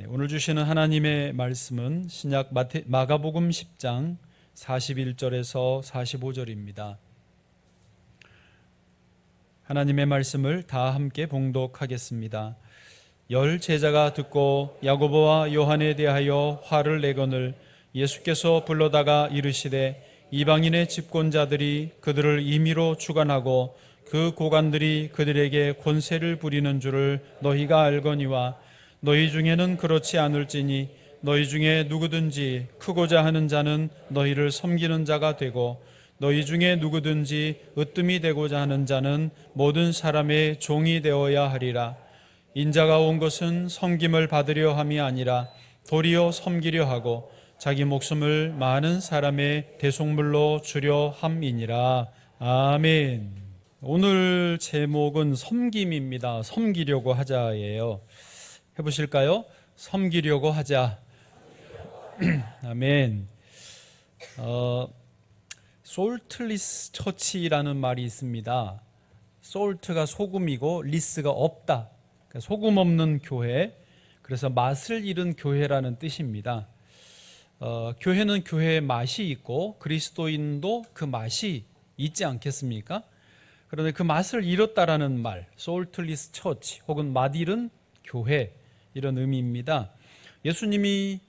오늘 주시는 하나님의 말씀은 신약 마가복음 10장 41절에서 45절입니다. 하나님의 말씀을 다 함께 봉독하겠습니다. 열 제자가 듣고 야고보와 요한에 대하여 화를 내거늘 예수께서 불러다가 이르시되 이방인의 집권자들이 그들을 임의로 주관하고 그 고관들이 그들에게 권세를 부리는 줄을 너희가 알거니와 너희 중에는 그렇지 않을지니 너희 중에 누구든지 크고자 하는 자는 너희를 섬기는 자가 되고 너희 중에 누구든지 으뜸이 되고자 하는 자는 모든 사람의 종이 되어야 하리라. 인자가 온 것은 섬김을 받으려 함이 아니라 도리어 섬기려 하고 자기 목숨을 많은 사람의 대속물로 주려 함이니라. 아멘. 오늘 제목은 섬김입니다. 섬기려고 하자예요. 해보실까요? 섬기려고 하자. 아멘. 솔트리스 처치라는 말이 있습니다. 솔트가 소금이고 리스가 없다. 그러니까 소금 없는 교회. 그래서 맛을 잃은 교회라는 뜻입니다. 교회는 교회의 맛이 있고 그리스도인도 그 맛이 있지 않겠습니까? 그런데 그 맛을 잃었다라는 말, 솔트리스 처치 혹은 맛 잃은 교회, 이런 의미입니다. 예수님이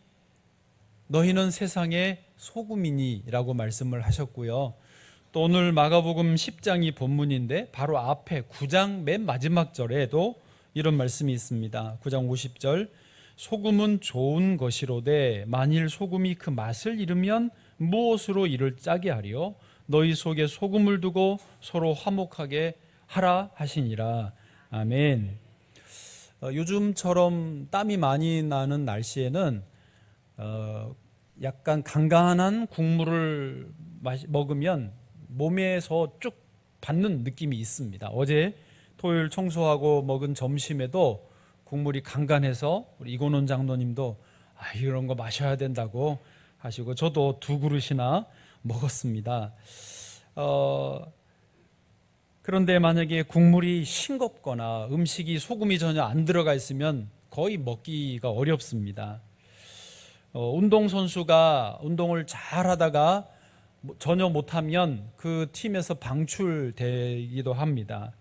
너희는 세상의 소금이니라고 말씀을 하셨고요. 또 오늘 마가복음 10장이 본문인데 바로 앞에 9장 맨 마지막 절에도 이런 말씀이 있습니다. 9장 50절 소금은 좋은 것이로되 만일 소금이 그 맛을 잃으면 무엇으로 이를 짜게 하리요? 너희 속에 소금을 두고 서로 화목하게 하라 하시니라. 아멘. 요즘처럼 땀이 많이 나는 날씨에는 약간 간간한 국물을 먹으면 몸에서 쭉 받는 느낌이 있습니다. 어제 토요일 청소하고 먹은 점심에도 국물이 간간해서 우리 이건원 장로님도 이런 거 마셔야 된다고 하시고 저도 2그릇이나 먹었습니다. 그런데 만약에 국물이 싱겁거나 음식이 소금이 전혀 안 들어가 있으면 거의 먹기가 어렵습니다. 운동선수가 운동을 잘 하다가 전혀 못하면 그 팀에서 방출되기도 합니다.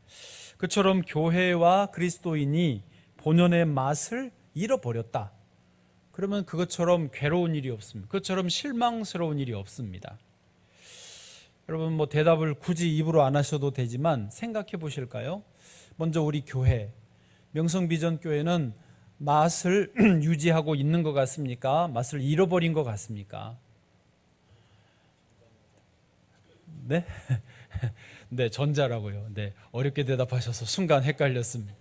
그처럼 교회와 그리스도인이 본연의 맛을 잃어버렸다. 그러면 그것처럼 괴로운 일이 없습니다. 그것처럼 실망스러운 일이 없습니다. 여러분 대답을 굳이 입으로 안 하셔도 되지만 생각해 보실까요? 먼저 우리 교회, 명성비전교회는 맛을 유지하고 있는 것 같습니까? 맛을 잃어버린 것 같습니까? 네? 네, 전자라고요. 네, 어렵게 대답하셔서 순간 헷갈렸습니다.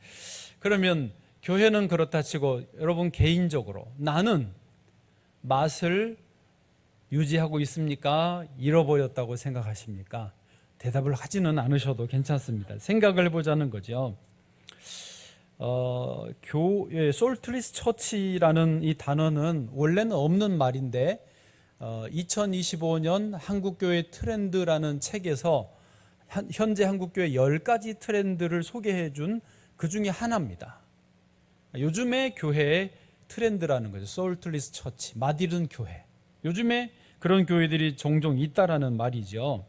그러면 교회는 그렇다 치고 여러분 개인적으로 나는 맛을 유지하고 있습니까? 잃어버렸다고 생각하십니까? 대답을 하지는 않으셔도 괜찮습니다. 생각을 해보자는 거죠. 솔트리스 처치라는 이 단어는 원래는 없는 말인데 2025년 한국교회 트렌드라는 책에서 현재 한국교회 10가지 트렌드를 소개해 준 그 중에 하나입니다. 요즘의 교회의 트렌드라는 거죠. 솔트리스 처치, 맛 잃은 교회. 요즘에 그런 교회들이 종종 있다라는 말이죠.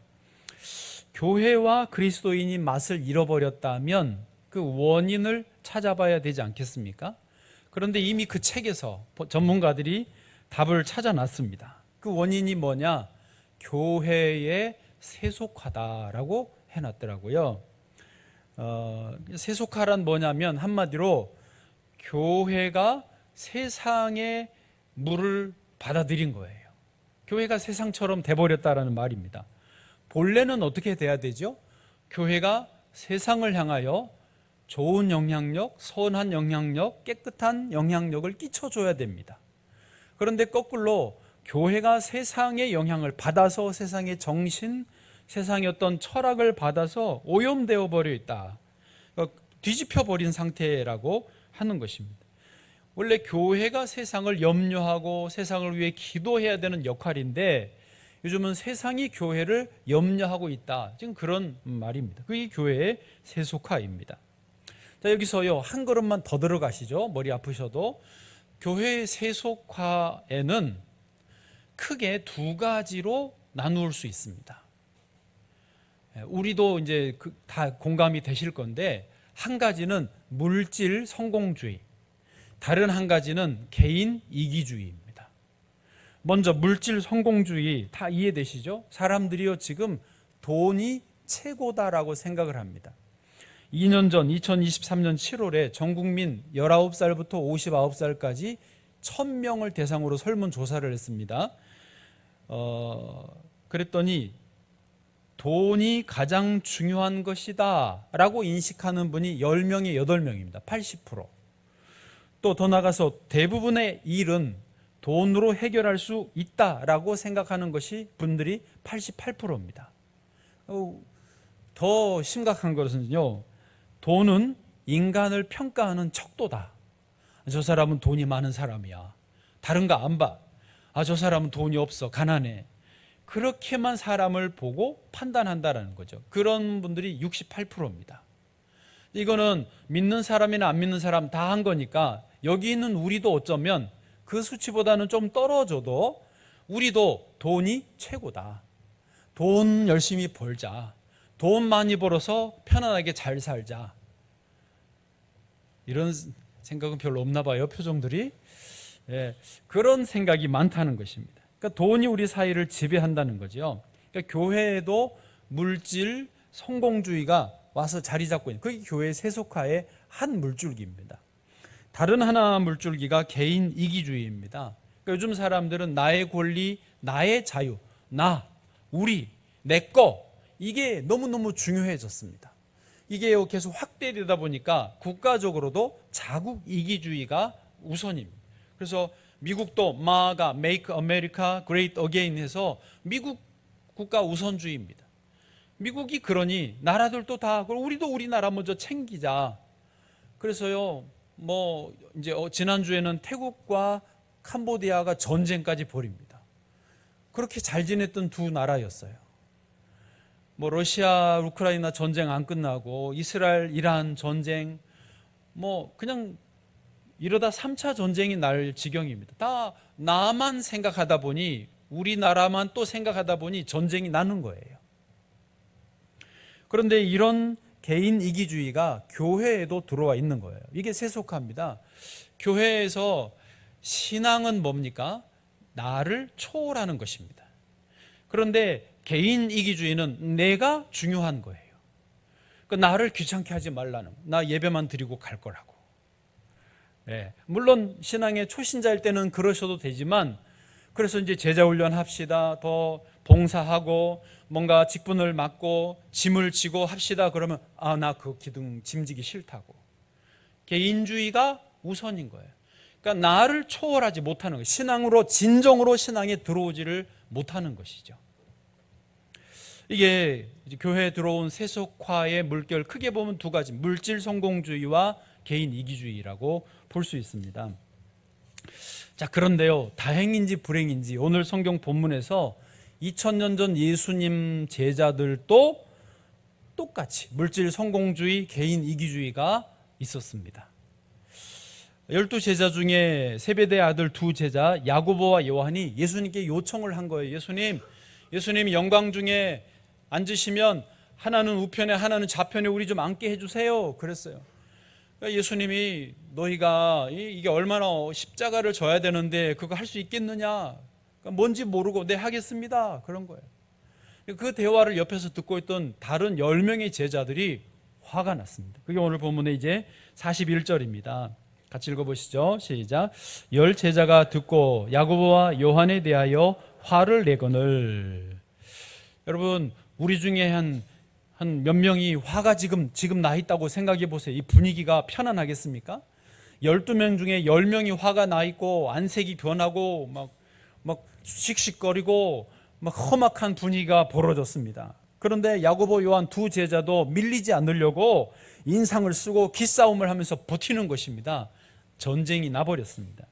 교회와 그리스도인이 맛을 잃어버렸다면 그 원인을 찾아봐야 되지 않겠습니까? 그런데 이미 그 책에서 전문가들이 답을 찾아놨습니다. 그 원인이 뭐냐? 교회에 세속화다라고 해놨더라고요. 세속화란 뭐냐면 한마디로 교회가 세상의 물을 받아들인 거예요. 교회가 세상처럼 돼버렸다라는 말입니다. 본래는 어떻게 돼야 되죠? 교회가 세상을 향하여 좋은 영향력, 선한 영향력, 깨끗한 영향력을 끼쳐줘야 됩니다. 그런데 거꾸로 교회가 세상의 영향을 받아서 세상의 정신, 세상의 어떤 철학을 받아서 오염되어 버려 있다. 뒤집혀 버린 상태라고 하는 것입니다. 원래 교회가 세상을 염려하고 세상을 위해 기도해야 되는 역할인데 요즘은 세상이 교회를 염려하고 있다. 지금 그런 말입니다. 그게 교회의 세속화입니다. 자, 여기서요 한 걸음만 더 들어가시죠. 머리 아프셔도 교회의 세속화에는 크게 두 가지로 나누을 수 있습니다. 우리도 이제 다 공감이 되실 건데, 한 가지는 물질 성공주의, 다른 한 가지는 개인 이기주의입니다. 먼저 물질 성공주의 다 이해되시죠? 사람들이요 지금 돈이 최고다라고 생각을 합니다. 2년 전 2023년 7월에 전 국민 19살부터 59살까지 1000명을 대상으로 설문조사를 했습니다. 그랬더니 돈이 가장 중요한 것이다 라고 인식하는 분이 10명에 8명입니다. 80%. 또 더 나가서 대부분의 일은 돈으로 해결할 수 있다라고 생각하는 것이 분들이 88%입니다. 더 심각한 것은요, 돈은 인간을 평가하는 척도다. 저 사람은 돈이 많은 사람이야. 다른 거 안 봐. 저 사람은 돈이 없어. 가난해. 그렇게만 사람을 보고 판단한다라는 거죠. 그런 분들이 68%입니다. 이거는 믿는 사람이나 안 믿는 사람 다 한 거니까 여기 있는 우리도 어쩌면 그 수치보다는 좀 떨어져도 우리도 돈이 최고다. 돈 열심히 벌자. 돈 많이 벌어서 편안하게 잘 살자. 이런 생각은 별로 없나 봐요, 표정들이. 그런 생각이 많다는 것입니다. 그러니까 돈이 우리 사회를 지배한다는 거죠. 그러니까 교회에도 물질 성공주의가 와서 자리 잡고 있는, 그게 교회 세속화의 한 물줄기입니다. 다른 하나 물줄기가 개인 이기주의입니다. 그러니까 요즘 사람들은 나의 권리, 나의 자유, 나, 우리, 내 거, 이게 너무너무 중요해졌습니다. 이게 계속 확대되다 보니까 국가적으로도 자국 이기주의가 우선입니다. 그래서 미국도 MAGA, Make America Great Again 해서 미국 국가 우선주의입니다. 미국이 그러니 나라들도 다, 우리도 우리나라 먼저 챙기자. 그래서요, 이제 지난주에는 태국과 캄보디아가 전쟁까지 벌입니다. 그렇게 잘 지냈던 두 나라였어요. 러시아, 우크라이나 전쟁 안 끝나고 이스라엘, 이란 전쟁, 그냥 이러다 3차 전쟁이 날 지경입니다. 다 나만 생각하다 보니, 우리나라만 또 생각하다 보니 전쟁이 나는 거예요. 그런데 이런 개인 이기주의가 교회에도 들어와 있는 거예요. 이게 세속화입니다. 교회에서 신앙은 뭡니까? 나를 초월하는 것입니다. 그런데 개인 이기주의는 내가 중요한 거예요. 그러니까 나를 귀찮게 하지 말라는, 나 예배만 드리고 갈 거라고. 물론 신앙의 초신자일 때는 그러셔도 되지만, 그래서 이제 제자 훈련 합시다, 더 봉사하고 뭔가 직분을 맡고 짐을 지고 합시다 그러면 나 그 기둥 짐지기 싫다고. 개인주의가 우선인 거예요. 그러니까 나를 초월하지 못하는 거예요. 신앙으로, 진정으로 신앙에 들어오지를 못하는 것이죠. 이게 교회에 들어온 세속화의 물결, 크게 보면 두 가지, 물질 성공주의와 개인 이기주의라고 볼 수 있습니다. 자, 그런데요, 다행인지 불행인지 오늘 성경 본문에서 2000년 전 예수님 제자들도 똑같이 물질 성공주의, 개인 이기주의가 있었습니다. 12제자 중에 세베대의 아들 두 제자 야고보와 요한이 예수님께 요청을 한 거예요. 예수님 영광 중에 앉으시면 하나는 우편에 하나는 좌편에 우리 좀 앉게 해주세요. 그랬어요. 그러니까 예수님이 너희가 이게 얼마나 십자가를 져야 되는데 그거 할 수 있겠느냐, 그러니까 뭔지 모르고 네 하겠습니다 그런 거예요. 그 대화를 옆에서 듣고 있던 다른 10명의 제자들이 화가 났습니다. 그게 오늘 본문의 이제 41절입니다. 같이 읽어보시죠. 시작. 10 제자가 듣고 야고보와 요한에 대하여 화를 내거늘. 여러분, 우리 중에 한 몇 명이 화가 지금 나 있다고 생각해 보세요. 이 분위기가 편안하겠습니까? 12명 중에 10명이 화가 나 있고 안색이 변하고 막 씩씩거리고 막 험악한 분위기가 벌어졌습니다. 그런데 야고보, 요한 두 제자도 밀리지 않으려고 인상을 쓰고 기싸움을 하면서 버티는 것입니다. 전쟁이 나버렸습니다.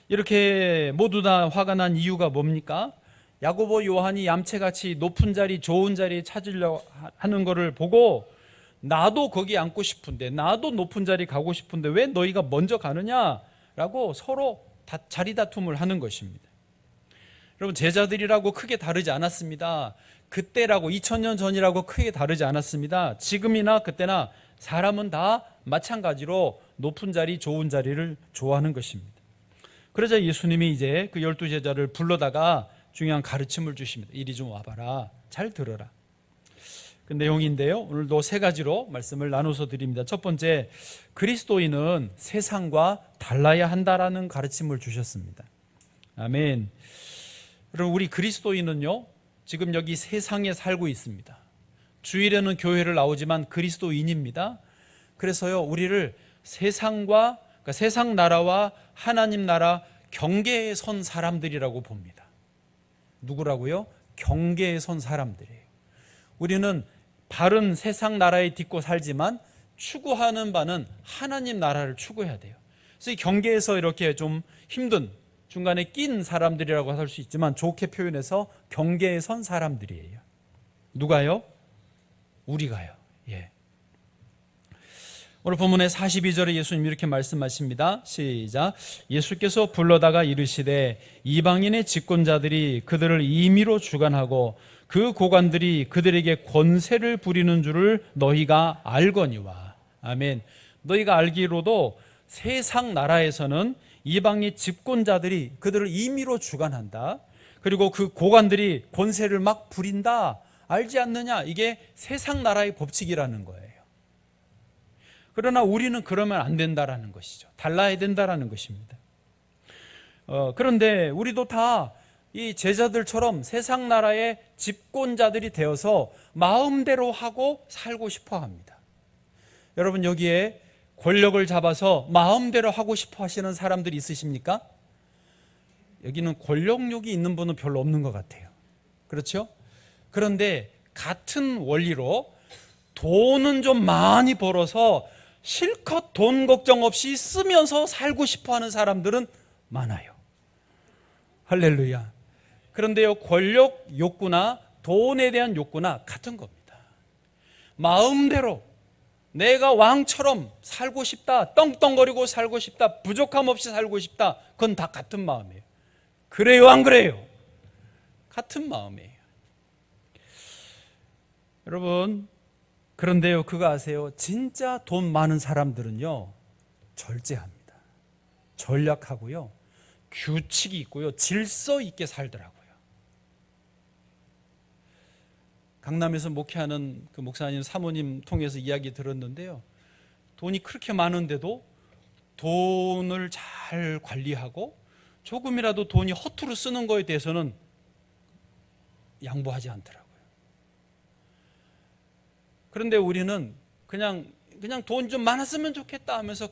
이렇게 모두 다 화가 난 이유가 뭡니까? 야고보, 요한이 얌체같이 높은 자리, 좋은 자리 찾으려고 하는 것을 보고 나도 거기 앉고 싶은데, 나도 높은 자리 가고 싶은데 왜 너희가 먼저 가느냐 라고 서로 자리다툼을 하는 것입니다. 여러분, 제자들이라고 크게 다르지 않았습니다. 그때라고 2000년 전이라고 크게 다르지 않았습니다. 지금이나 그때나 사람은 다 마찬가지로 높은 자리, 좋은 자리를 좋아하는 것입니다. 그러자 예수님이 이제 그 12제자를 불러다가 중요한 가르침을 주십니다. 이리 좀 와봐라. 잘 들어라. 그 내용인데요, 오늘도 세 가지로 말씀을 나눠서 드립니다. 첫 번째, 그리스도인은 세상과 달라야 한다라는 가르침을 주셨습니다. 아멘. 여러분, 우리 그리스도인은요, 지금 여기 세상에 살고 있습니다. 주일에는 교회를 나오지만 그리스도인입니다. 그래서요, 우리를 세상과, 그러니까 세상 나라와 하나님 나라 경계에 선 사람들이라고 봅니다. 누구라고요? 경계에 선 사람들이에요. 우리는 바른 세상 나라에 딛고 살지만 추구하는 바는 하나님 나라를 추구해야 돼요. 그래서 이 경계에서 이렇게 좀 힘든, 중간에 낀 사람들이라고 할 수 있지만 좋게 표현해서 경계에 선 사람들이에요. 누가요? 우리가요. 예. 오늘 본문의 42절에 예수님이 이렇게 말씀하십니다. 시작. 예수께서 불러다가 이르시되 이방인의 집권자들이 그들을 임의로 주관하고 그 고관들이 그들에게 권세를 부리는 줄을 너희가 알거니와. 아멘. 너희가 알기로도 세상 나라에서는 이방인 집권자들이 그들을 임의로 주관한다. 그리고 그 고관들이 권세를 막 부린다. 알지 않느냐? 이게 세상 나라의 법칙이라는 거예요. 그러나 우리는 그러면 안 된다라는 것이죠. 달라야 된다라는 것입니다. 그런데 우리도 다 이 제자들처럼 세상 나라의 집권자들이 되어서 마음대로 하고 살고 싶어 합니다. 여러분, 여기에 권력을 잡아서 마음대로 하고 싶어 하시는 사람들이 있으십니까? 여기는 권력욕이 있는 분은 별로 없는 것 같아요. 그렇죠? 그런데 같은 원리로 돈은 좀 많이 벌어서 실컷 돈 걱정 없이 쓰면서 살고 싶어 하는 사람들은 많아요. 할렐루야. 그런데요, 권력 욕구나 돈에 대한 욕구나 같은 겁니다. 마음대로 내가 왕처럼 살고 싶다, 떵떵거리고 살고 싶다, 부족함 없이 살고 싶다, 그건 다 같은 마음이에요. 그래요, 안 그래요? 같은 마음이에요. 여러분, 그런데요, 그거 아세요? 진짜 돈 많은 사람들은요, 절제합니다. 전략하고요, 규칙이 있고요, 질서 있게 살더라고요. 강남에서 목회하는 그 목사님 사모님 통해서 이야기 들었는데요, 돈이 그렇게 많은데도 돈을 잘 관리하고 조금이라도 돈이 허투루 쓰는 거에 대해서는 양보하지 않더라고요. 그런데 우리는 그냥 돈 좀 많았으면 좋겠다 하면서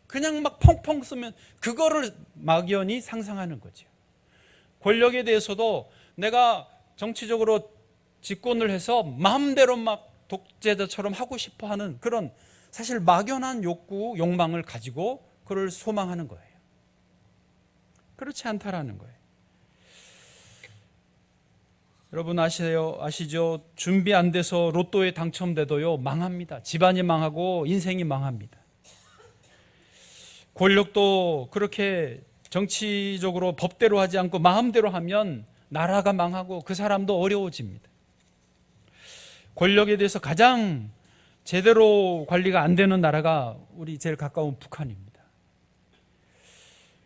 그냥 막 펑펑 쓰면 그거를 막연히 상상하는 거죠. 권력에 대해서도 내가 정치적으로 집권을 해서 마음대로 막 독재자처럼 하고 싶어 하는 그런 사실 막연한 욕구, 욕망을 가지고 그를 소망하는 거예요. 그렇지 않다라는 거예요. 여러분 아시죠? 준비 안 돼서 로또에 당첨돼도요, 망합니다. 집안이 망하고 인생이 망합니다. 권력도 그렇게 정치적으로 법대로 하지 않고 마음대로 하면 나라가 망하고 그 사람도 어려워집니다. 권력에 대해서 가장 제대로 관리가 안 되는 나라가 우리 제일 가까운 북한입니다.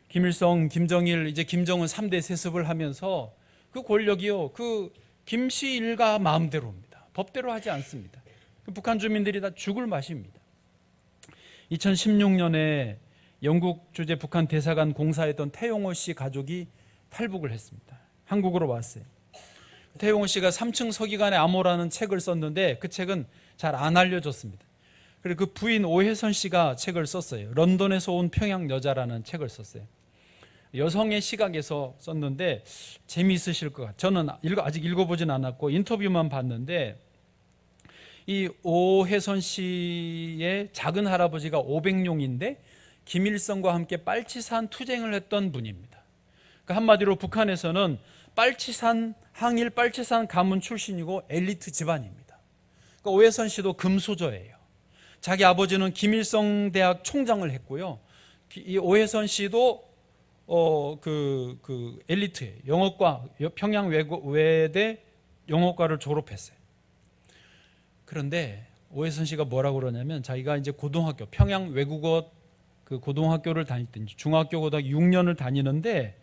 김일성, 김정일, 이제 김정은 3대 세습을 하면서 그 권력이요, 그 김씨 일가 마음대로입니다. 법대로 하지 않습니다. 북한 주민들이 다 죽을 맛입니다. 2016년에 영국 주재 북한 대사관 공사했던 태용호 씨 가족이 탈북을 했습니다. 한국으로 왔어요. 태용호 씨가 3층 서기관의 암호라는 책을 썼는데 그 책은 잘 안 알려졌습니다. 그리고 그 부인 오혜선 씨가 책을 썼어요. 런던에서 온 평양 여자라는 책을 썼어요. 여성의 시각에서 썼는데 재미있으실 것 같아요. 저는 아직 읽어보진 않았고 인터뷰만 봤는데, 이 오혜선 씨의 작은 할아버지가 오백룡인데 김일성과 함께 빨치산 투쟁을 했던 분입니다. 그러니까 한마디로 북한에서는 항일 빨치산 가문 출신이고 엘리트 집안입니다. 그러니까 오혜선 씨도 금소저예요. 자기 아버지는 김일성 대학 총장을 했고요, 이 오해선 씨도 엘리트예요. 영어과, 평양 외대 영어과를 졸업했어요. 그런데 오해선 씨가 뭐라고 그러냐면, 자기가 이제 고등학교, 평양 외국어 그 고등학교를 다닐 때, 중학교, 고등학교 6년을 다니는데,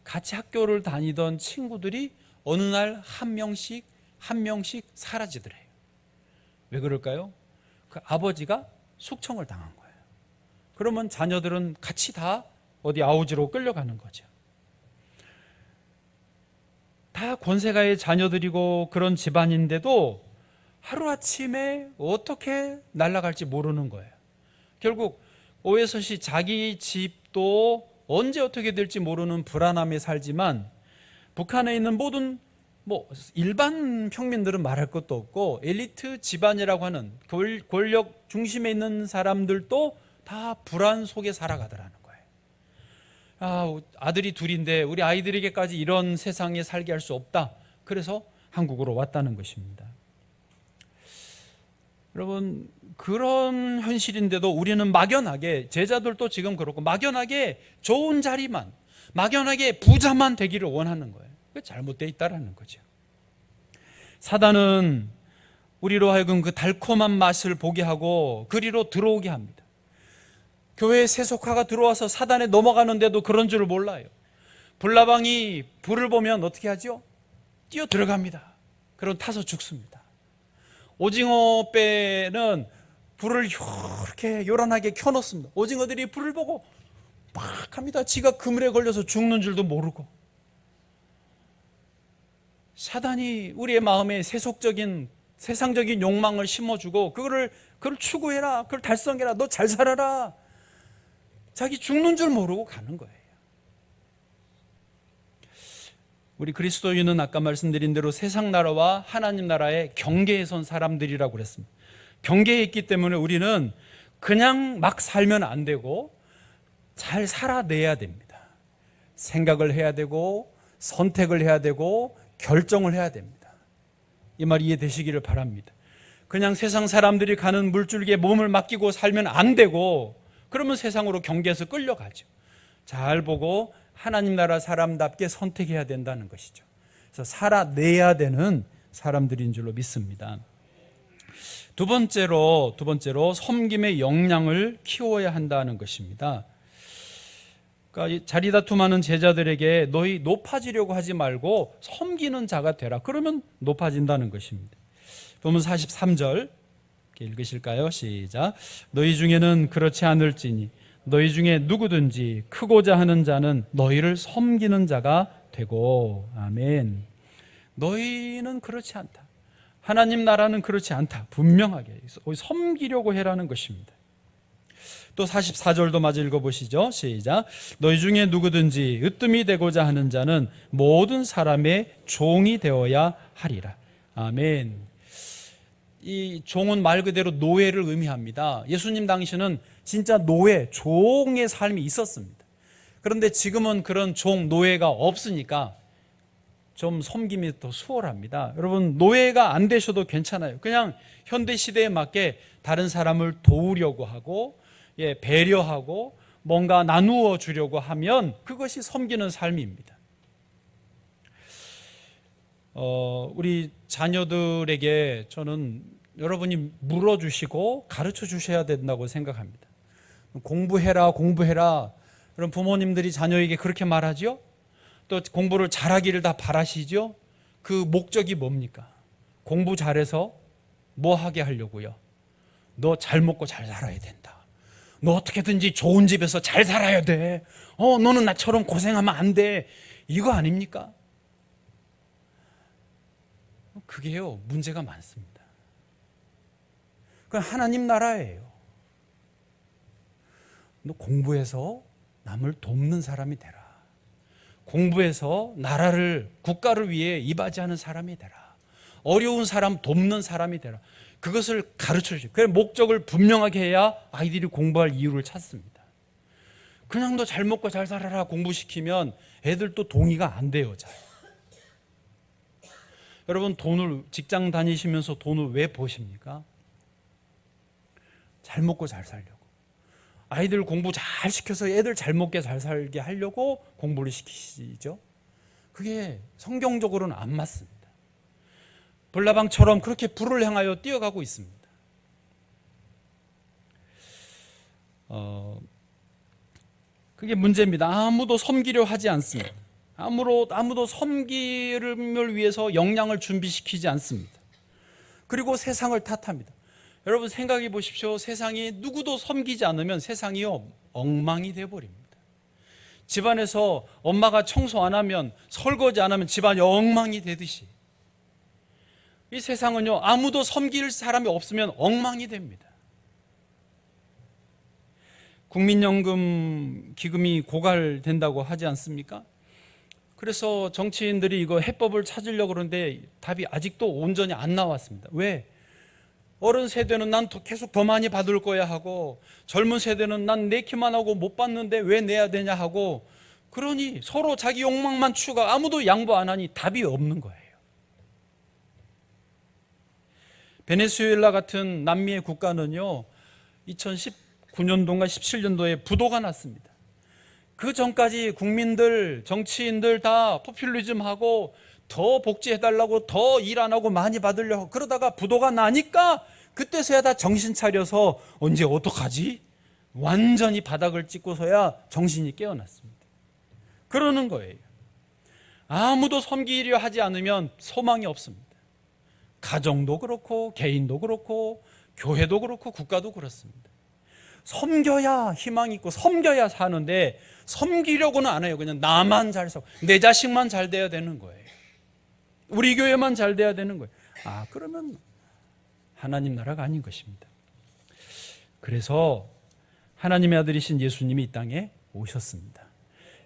같이 학교를 다니던 친구들이 어느 날 한 명씩 사라지더래요. 왜 그럴까요? 그 아버지가 숙청을 당한 거예요. 그러면 자녀들은 같이 다 어디 아우지로 끌려가는 거죠. 다 권세가의 자녀들이고 그런 집안인데도 하루아침에 어떻게 날아갈지 모르는 거예요. 결국 오해선 씨 자기 집도 언제 어떻게 될지 모르는 불안함에 살지만, 북한에 있는 모든 일반 평민들은 말할 것도 없고 엘리트 집안이라고 하는 권력 중심에 있는 사람들도 다 불안 속에 살아가더라는 거예요. 아들이 둘인데 우리 아이들에게까지 이런 세상에 살게 할 수 없다. 그래서 한국으로 왔다는 것입니다. 여러분, 그런 현실인데도 우리는 막연하게, 제자들도 지금 그렇고 막연하게 좋은 자리만, 막연하게 부자만 되기를 원하는 거예요. 그게 잘못되어 있다는 거죠. 사단은 우리로 하여금 그 달콤한 맛을 보게 하고 그리로 들어오게 합니다. 교회에 세속화가 들어와서 사단에 넘어가는데도 그런 줄을 몰라요. 불나방이 불을 보면 어떻게 하죠? 뛰어 들어갑니다. 그럼 타서 죽습니다. 오징어 배는 불을 이렇게 요란하게 켜놓습니다. 오징어들이 불을 보고 막 합니다. 지가 그물에 걸려서 죽는 줄도 모르고. 사단이 우리의 마음에 세속적인, 세상적인 욕망을 심어주고 그걸 추구해라, 그걸 달성해라, 너 잘 살아라. 자기 죽는 줄 모르고 가는 거예요. 우리 그리스도인은 아까 말씀드린 대로 세상 나라와 하나님 나라의 경계에 선 사람들이라고 그랬습니다. 경계에 있기 때문에 우리는 그냥 막 살면 안 되고 잘 살아내야 됩니다. 생각을 해야 되고 선택을 해야 되고 결정을 해야 됩니다. 이 말 이해되시기를 바랍니다. 그냥 세상 사람들이 가는 물줄기에 몸을 맡기고 살면 안 되고, 그러면 세상으로 경계에서 끌려가죠. 잘 보고 하나님 나라 사람답게 선택해야 된다는 것이죠. 그래서 살아내야 되는 사람들인 줄로 믿습니다. 두 번째로 섬김의 역량을 키워야 한다는 것입니다. 그러니까 자리 다툼하는 제자들에게 너희 높아지려고 하지 말고 섬기는 자가 되라. 그러면 높아진다는 것입니다. 보면 43절 읽으실까요? 시작. 너희 중에는 그렇지 않을지니 너희 중에 누구든지 크고자 하는 자는 너희를 섬기는 자가 되고. 아멘. 너희는 그렇지 않다. 하나님 나라는 그렇지 않다. 분명하게 섬기려고 해라는 것입니다. 또 44절도 마저 읽어보시죠. 시작. 너희 중에 누구든지 으뜸이 되고자 하는 자는 모든 사람의 종이 되어야 하리라. 아멘. 이 종은 말 그대로 노예를 의미합니다. 예수님 당시는 진짜 노예, 종의 삶이 있었습니다. 그런데 지금은 그런 종, 노예가 없으니까 좀 섬김이 더 수월합니다. 여러분, 노예가 안 되셔도 괜찮아요. 그냥 현대 시대에 맞게 다른 사람을 도우려고 하고, 배려하고 뭔가 나누어 주려고 하면 그것이 섬기는 삶입니다. 우리 자녀들에게 저는 여러분이 물어주시고 가르쳐 주셔야 된다고 생각합니다. 공부해라. 그럼 부모님들이 자녀에게 그렇게 말하죠? 또 공부를 잘하기를 다 바라시죠? 그 목적이 뭡니까? 공부 잘해서 뭐 하게 하려고요? 너 잘 먹고 잘 살아야 된다. 너 어떻게든지 좋은 집에서 잘 살아야 돼. 너는 나처럼 고생하면 안 돼. 이거 아닙니까? 그게요, 문제가 많습니다. 그건 하나님 나라예요. 너 공부해서 남을 돕는 사람이 되라. 공부해서 나라를, 국가를 위해 이바지하는 사람이 되라. 어려운 사람 돕는 사람이 되라. 그것을 가르쳐 주죠. 그 목적을 분명하게 해야 아이들이 공부할 이유를 찾습니다. 그냥 너 잘 먹고 잘 살아라 공부시키면 애들도 동의가 안 돼요. 잘. 여러분, 직장 다니시면서 돈을 왜 버십니까? 잘 먹고 잘 살려고. 아이들 공부 잘 시켜서 애들 잘 먹게 잘 살게 하려고 공부를 시키시죠. 그게 성경적으로는 안 맞습니다. 불나방처럼 그렇게 불을 향하여 뛰어가고 있습니다. 그게 문제입니다. 아무도 섬기려 하지 않습니다. 아무도 섬김을 위해서 역량을 준비시키지 않습니다. 그리고 세상을 탓합니다. 여러분 생각해 보십시오. 세상이 누구도 섬기지 않으면 세상이요 엉망이 되어버립니다. 집안에서 엄마가 청소 안 하면, 설거지 안 하면 집안이 엉망이 되듯이 이 세상은요 아무도 섬길 사람이 없으면 엉망이 됩니다. 국민연금 기금이 고갈된다고 하지 않습니까? 그래서 정치인들이 이거 해법을 찾으려고 그러는데 답이 아직도 온전히 안 나왔습니다. 왜? 어른 세대는 난 계속 더 많이 받을 거야 하고, 젊은 세대는 난 내기만 하고 못 받는데 왜 내야 되냐 하고, 그러니 서로 자기 욕망만 추가, 아무도 양보 안 하니 답이 없는 거예요. 베네수엘라 같은 남미의 국가는요 2019년도인가 17년도에 부도가 났습니다. 그 전까지 국민들, 정치인들 다 포퓰리즘하고 더 복지해달라고, 더 일 안 하고 많이 받으려고 그러다가 부도가 나니까 그때서야 다 정신 차려서 언제 어떡하지? 완전히 바닥을 찍고서야 정신이 깨어났습니다. 그러는 거예요. 아무도 섬기려 하지 않으면 소망이 없습니다. 가정도 그렇고 개인도 그렇고 교회도 그렇고 국가도 그렇습니다. 섬겨야 희망이 있고 섬겨야 사는데 섬기려고는 안 해요. 그냥 나만 잘 살고 내 자식만 잘 돼야 되는 거예요. 우리 교회만 잘 돼야 되는 거예요. 그러면 하나님 나라가 아닌 것입니다. 그래서 하나님의 아들이신 예수님이 이 땅에 오셨습니다.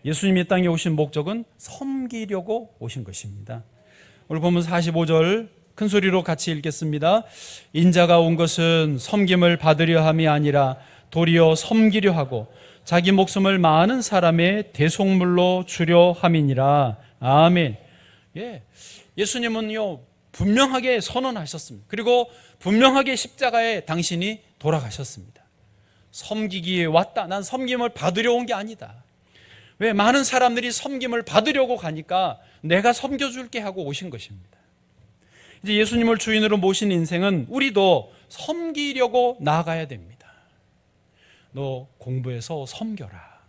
예수님이 이 땅에 오신 목적은 섬기려고 오신 것입니다. 오늘 보면 45절 큰 소리로 같이 읽겠습니다. 인자가 온 것은 섬김을 받으려 함이 아니라 도리어 섬기려 하고 자기 목숨을 많은 사람의 대속물로 주려 함이니라. 아멘. 예수님은요 분명하게 선언하셨습니다. 그리고 분명하게 십자가에 당신이 돌아가셨습니다. 섬기기에 왔다. 난 섬김을 받으려 온 게 아니다. 왜? 많은 사람들이 섬김을 받으려고 가니까 내가 섬겨줄게 하고 오신 것입니다. 이제 예수님을 주인으로 모신 인생은 우리도 섬기려고 나아가야 됩니다. 너 공부해서 섬겨라.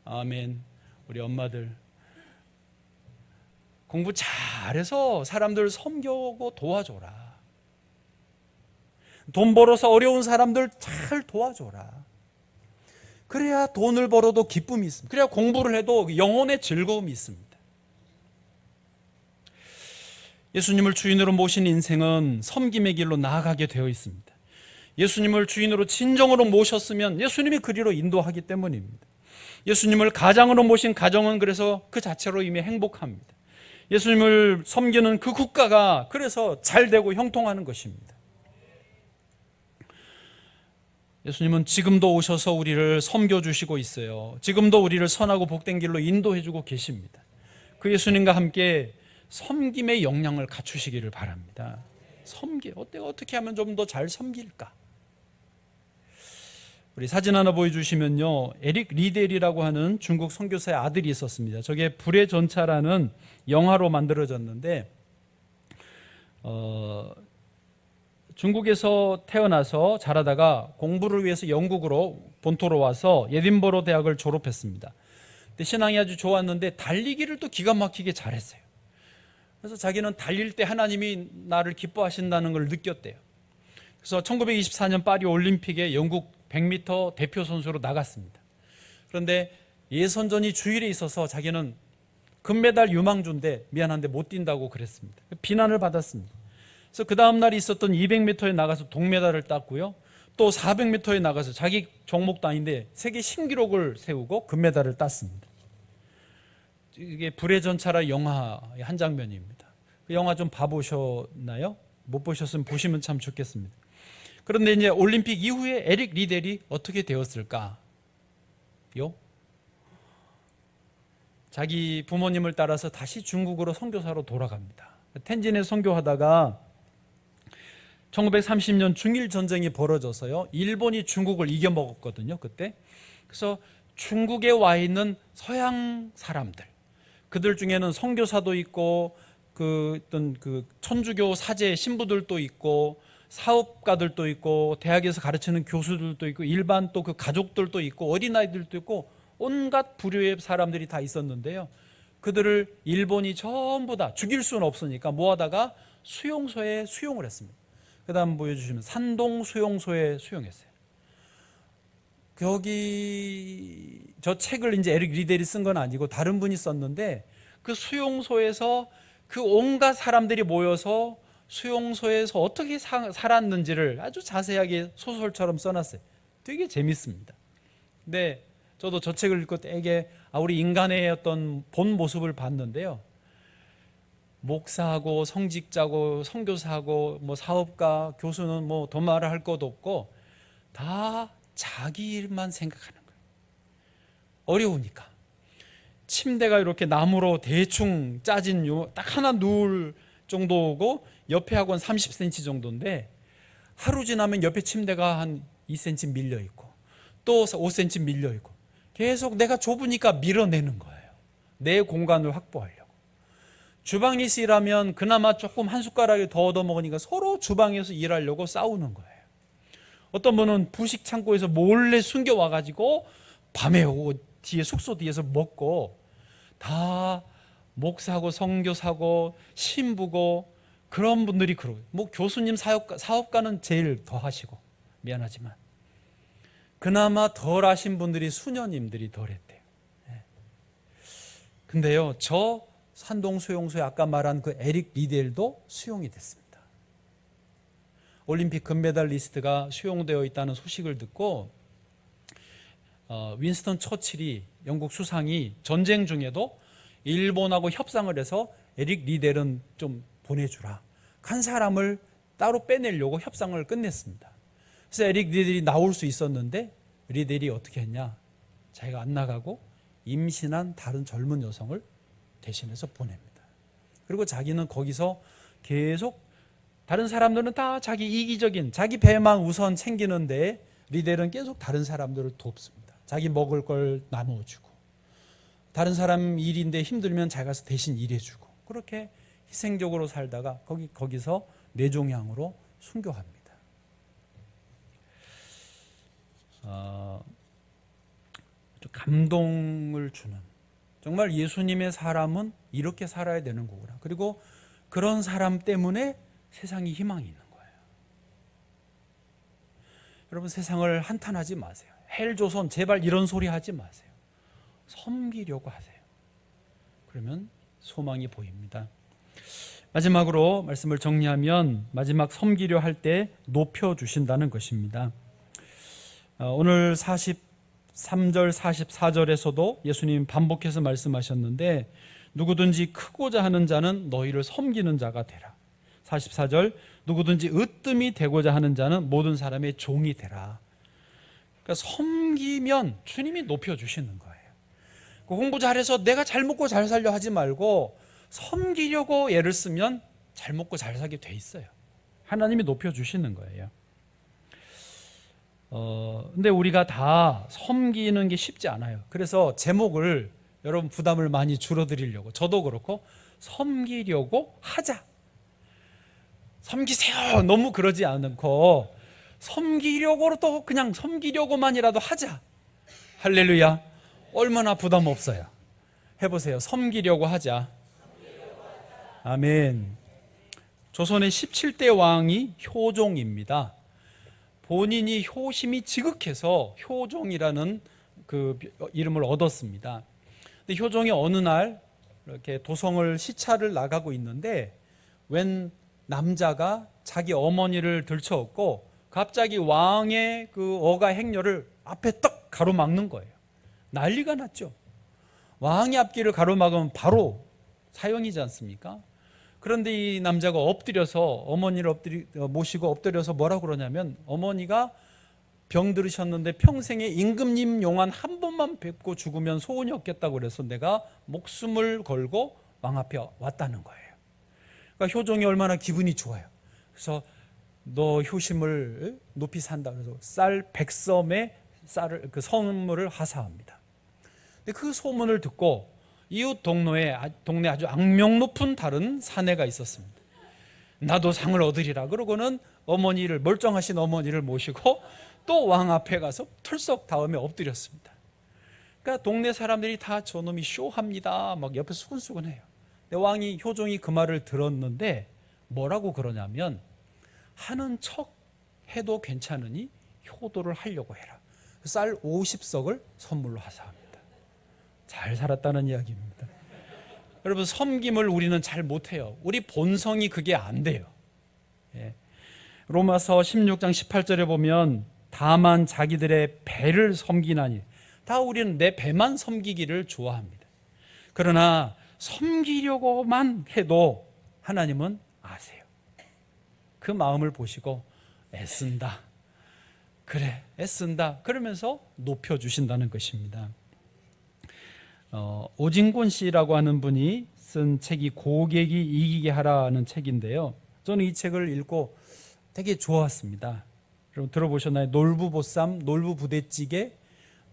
아멘. 우리 엄마들 공부 잘해서 사람들 섬겨고 도와줘라. 돈 벌어서 어려운 사람들 잘 도와줘라. 그래야 돈을 벌어도 기쁨이 있습니다. 그래야 공부를 해도 영혼의 즐거움이 있습니다. 예수님을 주인으로 모신 인생은 섬김의 길로 나아가게 되어 있습니다. 예수님을 주인으로 진정으로 모셨으면 예수님이 그리로 인도하기 때문입니다. 예수님을 가장으로 모신 가정은 그래서 그 자체로 이미 행복합니다. 예수님을 섬기는 그 국가가 그래서 잘 되고 형통하는 것입니다. 예수님은 지금도 오셔서 우리를 섬겨주시고 있어요. 지금도 우리를 선하고 복된 길로 인도해주고 계십니다. 그 예수님과 함께 섬김의 역량을 갖추시기를 바랍니다. 어떻게 하면 좀 더 잘 섬길까? 우리 사진 하나 보여주시면요, 에릭 리델이라고 하는 중국 선교사의 아들이 있었습니다. 저게 불의 전차라는 영화로 만들어졌는데 중국에서 태어나서 자라다가 공부를 위해서 영국으로 본토로 와서 에딘버러 대학을 졸업했습니다. 근데 신앙이 아주 좋았는데 달리기를 또 기가 막히게 잘했어요. 그래서 자기는 달릴 때 하나님이 나를 기뻐하신다는 걸 느꼈대요. 그래서 1924년 파리 올림픽에 영국 100m 대표 선수로 나갔습니다. 그런데 예선전이 주일에 있어서 자기는 금메달 유망주인데 미안한데 못 뛴다고 그랬습니다. 비난을 받았습니다. 그래서 그 다음 날 있었던 200m에 나가서 동메달을 땄고요. 또 400m에 나가서 자기 종목도 아닌데 세계 신기록을 세우고 금메달을 땄습니다. 이게 불의 전차라 영화의 한 장면입니다. 그 영화 좀 봐보셨나요? 못 보셨으면 보시면 참 좋겠습니다. 그런데 이제 올림픽 이후에 에릭 리델이 어떻게 되었을까요? 자기 부모님을 따라서 다시 중국으로 선교사로 돌아갑니다. 텐진에 선교하다가 1930년 중일 전쟁이 벌어져서요, 일본이 중국을 이겨먹었거든요, 그때. 그래서 중국에 와 있는 서양 사람들, 그들 중에는 선교사도 있고 어떤 천주교 사제 신부들도 있고 사업가들도 있고 대학에서 가르치는 교수들도 있고 일반 또 그 가족들도 있고 어린아이들도 있고 온갖 부류의 사람들이 다 있었는데요, 그들을 일본이 전부 다 죽일 수는 없으니까 모아다가 수용소에 수용을 했습니다. 그 다음 보여주시면 산동 수용소에 수용했어요. 여기 저 책을 이제 에릭 리델이 쓴 건 아니고 다른 분이 썼는데, 그 수용소에서 그 온갖 사람들이 모여서 수용소에서 어떻게 살았는지를 아주 자세하게 소설처럼 써놨어요. 되게 재밌습니다. 근데 저도 저 책을 읽고 되게 우리 인간의 어떤 본 모습을 봤는데요, 목사하고 성직자고 선교사하고 뭐 사업가 교수는 뭐 돈 말을 할 것도 없고 다 자기 일만 생각하는 거예요. 어려우니까 침대가 이렇게 나무로 대충 짜진 딱 하나 누울 정도고 옆에 하고는 30cm 정도인데, 하루 지나면 옆에 침대가 한 2cm 밀려 있고 또 5cm 밀려 있고 계속 내가 좁으니까 밀어내는 거예요. 내 공간을 확보하려고. 주방에서 일하면 그나마 조금 한 숟가락을 더 얻어먹으니까 서로 주방에서 일하려고 싸우는 거예요. 어떤 분은 부식 창고에서 몰래 숨겨와가지고 밤에 오고 뒤에 숙소 뒤에서 먹고, 다 목사고 선교사고 신부고 그런 분들이 그러고, 뭐 교수님 사업가는 제일 더 하시고 미안하지만 그나마 덜 하신 분들이 수녀님들이 덜 했대요. 근데요, 저 산동 수용소에 아까 말한 그 에릭 리델도 수용이 됐습니다. 올림픽 금메달리스트가 수용되어 있다는 소식을 듣고 윈스턴 처칠이, 영국 수상이 전쟁 중에도 일본하고 협상을 해서 에릭 리델은 좀 보내주라, 한 사람을 따로 빼내려고 협상을 끝냈습니다. 그래서 에릭 리델이 나올 수 있었는데 리델이 어떻게 했냐, 자기가 안 나가고 임신한 다른 젊은 여성을 대신해서 보냅니다. 그리고 자기는 거기서 계속, 다른 사람들은 다 자기 이기적인 자기 배만 우선 챙기는데 리델은 계속 다른 사람들을 돕습니다. 자기 먹을 걸 나누어주고, 다른 사람 일인데 힘들면 자기가 대신 일해주고, 그렇게 희생적으로 살다가 거기서 뇌종양으로 순교합니다. 감동을 주는, 정말 예수님의 사람은 이렇게 살아야 되는 거구나. 그리고 그런 사람 때문에 세상이 희망이 있는 거예요. 여러분, 세상을 한탄하지 마세요. 헬조선 제발 이런 소리 하지 마세요. 섬기려고 하세요. 그러면 소망이 보입니다. 마지막으로 말씀을 정리하면, 마지막 섬기려 할 때 높여주신다는 것입니다. 오늘 43절 44절에서도 예수님 반복해서 말씀하셨는데, 누구든지 크고자 하는 자는 너희를 섬기는 자가 되라. 44절, 누구든지 으뜸이 되고자 하는 자는 모든 사람의 종이 되라. 그러니까 섬기면 주님이 높여주시는 거예요. 공부 잘해서 내가 잘 먹고 잘 살려 하지 말고 섬기려고 애를 쓰면 잘 먹고 잘 살게 돼 있어요. 하나님이 높여주시는 거예요. 근데 우리가 다 섬기는 게 쉽지 않아요. 그래서 제목을 여러분 부담을 많이 줄어드리려고, 저도 그렇고 섬기려고 하자, 섬기세요 너무 그러지 않고 섬기려고, 또 그냥 섬기려고만이라도 하자. 할렐루야. 얼마나 부담 없어요. 해보세요. 섬기려고 하자. 아멘. 조선의 17대 왕이 효종입니다. 본인이 효심이 지극해서 효종이라는 그 이름을 얻었습니다. 근데 효종이 어느 날 이렇게 도성을 시차를 나가고 있는데 웬 남자가 자기 어머니를 들쳐업고 갑자기 왕의 그 어가 행렬을 앞에 떡 가로막는 거예요. 난리가 났죠. 왕의 앞길을 가로막으면 바로 사형이지 않습니까? 그런데 이 남자가 엎드려서 어머니를 모시고 엎드려서 뭐라고 그러냐면, 어머니가 병들으셨는데 평생에 임금님 용안 한 번만 뵙고 죽으면 소원이 없겠다고 그래서 내가 목숨을 걸고 왕 앞에 왔다는 거예요. 그러니까 효종이 얼마나 기분이 좋아요. 그래서 너 효심을 높이 산다. 그래서 쌀 100섬에 쌀을 그 선물을 하사합니다. 근데 그 소문을 듣고 이웃 동네 아주 악명 높은 다른 사내가 있었습니다. 나도 상을 얻으리라. 그러고는 어머니를, 멀쩡하신 어머니를 모시고 또 왕 앞에 가서 털썩 다음에 엎드렸습니다. 그러니까 동네 사람들이 다 저놈이 쇼합니다. 막 옆에 수근수근해요. 근데 왕이, 효종이 그 말을 들었는데 뭐라고 그러냐면, 하는 척 해도 괜찮으니 효도를 하려고 해라. 쌀 50석을 선물로 하사합니다. 잘 살았다는 이야기입니다. 여러분, 섬김을 우리는 잘 못해요. 우리 본성이 그게 안 돼요. 예. 로마서 16장 18절에 보면 다만 자기들의 배를 섬기나니, 다 우리는 내 배만 섬기기를 좋아합니다. 그러나 섬기려고만 해도 하나님은 아세요. 그 마음을 보시고 애쓴다. 그래, 애쓴다. 그러면서 높여주신다는 것입니다. 오진곤 씨라고 하는 분이 쓴 책이 고객이 이기게 하라는 책인데요. 저는 이 책을 읽고 되게 좋았습니다. 여러분 들어보셨나요? 놀부보쌈, 놀부부대찌개,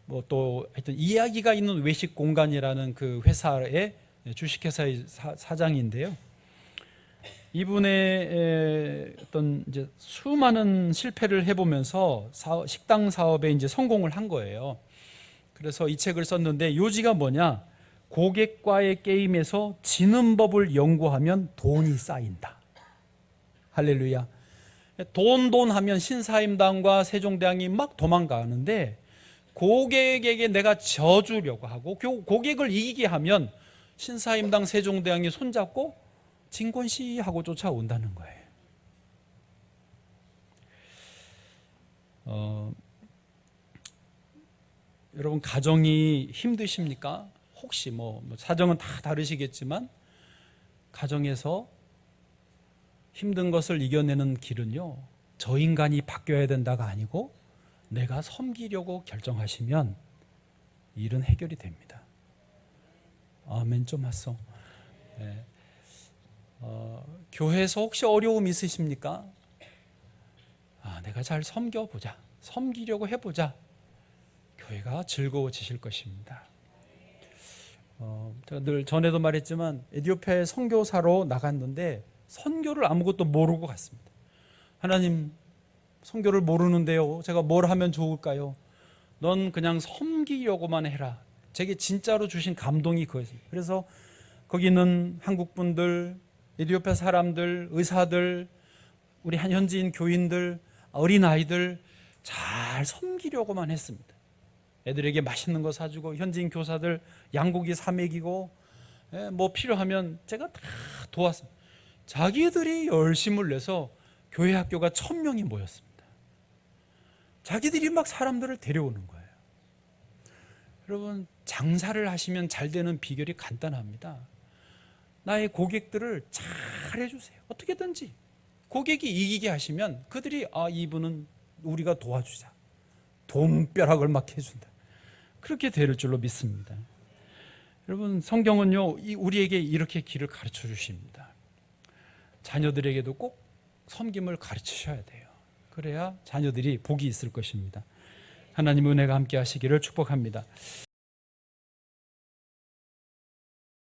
뭐 또 하여튼 이야기가 있는 외식 공간이라는 그 회사의 주식회사의 사장인데요. 이분의 어떤 이제 수많은 실패를 해보면서 식당 사업에 이제 성공을 한 거예요. 그래서 이 책을 썼는데 요지가 뭐냐? 고객과의 게임에서 지는 법을 연구하면 돈이 쌓인다. 할렐루야. 돈 하면 신사임당과 세종대왕이 막 도망가는데, 고객에게 내가 져주려고 하고 고객을 이기게 하면 신사임당, 세종대왕이 손잡고 진권씨 하고 쫓아온다는 거예요. 여러분 가정이 힘드십니까? 혹시 뭐 사정은 다 다르시겠지만 가정에서 힘든 것을 이겨내는 길은요, 저 인간이 바뀌어야 된다가 아니고 내가 섬기려고 결정하시면 일은 해결이 됩니다. 아멘 좀 하소. 네. 교회에서 혹시 어려움 있으십니까? 내가 잘 섬겨보자, 섬기려고 해보자. 교회가 즐거워지실 것입니다. 제가 늘 전에도 말했지만 에티오피아에 선교사로 나갔는데 선교를 아무것도 모르고 갔습니다. 하나님, 선교를 모르는데요, 제가 뭘 하면 좋을까요? 넌 그냥 섬기려고만 해라. 제게 진짜로 주신 감동이 그거였습니다. 그래서 거기 있는 한국분들, 에티오피아 사람들, 의사들, 우리 현지인 교인들, 어린아이들 잘 섬기려고만 했습니다. 애들에게 맛있는 거 사주고, 현지인 교사들 양고기 사 먹이고, 뭐 필요하면 제가 다 도왔습니다. 자기들이 열심을 내서 교회 학교가 1000명이 모였습니다. 자기들이 막 사람들을 데려오는 거예요. 여러분, 장사를 하시면 잘 되는 비결이 간단합니다. 나의 고객들을 잘 해주세요. 어떻게든지 고객이 이기게 하시면 그들이 이분은 우리가 도와주자, 돈벼락을 막 해준다, 그렇게 될 줄로 믿습니다. 여러분, 성경은요 우리에게 이렇게 길을 가르쳐 주십니다. 자녀들에게도 꼭 섬김을 가르치셔야 돼요. 그래야 자녀들이 복이 있을 것입니다. 하나님 은혜가 함께 하시기를 축복합니다.